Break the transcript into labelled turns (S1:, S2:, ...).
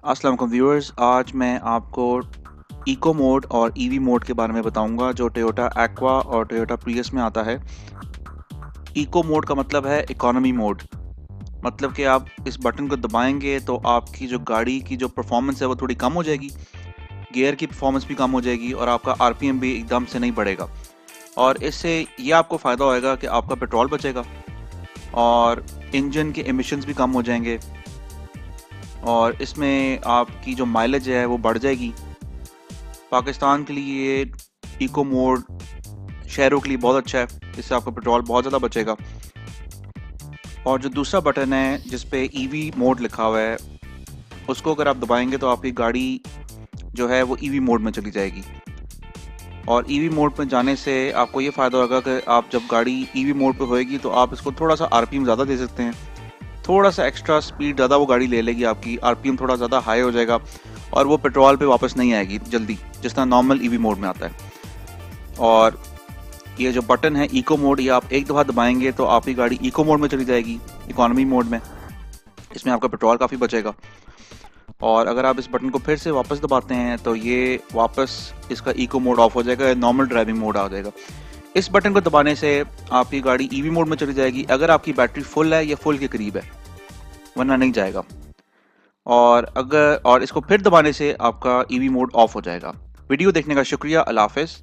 S1: अस्सलाम वालेकुम व्यूअर्स, आज मैं आपको इको मोड और ईवी मोड के बारे में बताऊंगा जो टोयोटा एक्वा और टोयोटा प्रियस में आता है। इको मोड का मतलब है इकोनॉमी मोड। मतलब कि आप इस बटन को दबाएंगे तो आपकी जो गाड़ी की जो परफॉर्मेंस है वो थोड़ी कम हो जाएगी, गियर की परफॉर्मेंस भी कम हो जाएगी और आपका आरपीएम भी एकदम से नहीं बढ़ेगा। और इससे ये आपको फ़ायदा होएगा कि आपका पेट्रोल बचेगा और इंजन के एमिशंस भी कम हो जाएंगे और इसमें आपकी जो माइलेज है वो बढ़ जाएगी। पाकिस्तान के लिए ये इको मोड शहरों के लिए बहुत अच्छा है, इससे आपका पेट्रोल बहुत ज़्यादा बचेगा। और जो दूसरा बटन है जिस पे ईवी मोड लिखा हुआ है, उसको अगर आप दबाएंगे तो आपकी गाड़ी जो है वो ईवी मोड में चली जाएगी। और ईवी मोड में जाने से आपको ये फ़ायदा होगा कि आप जब गाड़ी ईवी मोड पे होएगी तो आप इसको थोड़ा सा आरपीएम ज़्यादा दे सकते हैं, थोड़ा सा एक्स्ट्रा स्पीड ज़्यादा वो गाड़ी ले लेगी, आपकी आरपीएम थोड़ा ज़्यादा हाई हो जाएगा और वो पेट्रोल पे वापस नहीं आएगी जल्दी, जिस तरह नॉर्मल ईवी मोड में आता है। और ये जो बटन है इको मोड, ये आप एक दफ़ा दबाएंगे तो आपकी गाड़ी इको मोड में चली जाएगी, इकोनॉमी मोड में। इसमें आपका पेट्रोल काफ़ी बचेगा। और अगर आप इस बटन को फिर से वापस दबाते हैं तो ये वापस इसका इको मोड ऑफ हो जाएगा, नॉर्मल ड्राइविंग मोड आ जाएगा। इस बटन को दबाने से आपकी गाड़ी ईवी मोड में चली जाएगी अगर आपकी बैटरी फुल है या फुल के करीब है, वरना नहीं जाएगा। और इसको फिर दबाने से आपका ईवी मोड ऑफ हो जाएगा। वीडियो देखने का शुक्रिया। अल्लाह हाफ़िज़।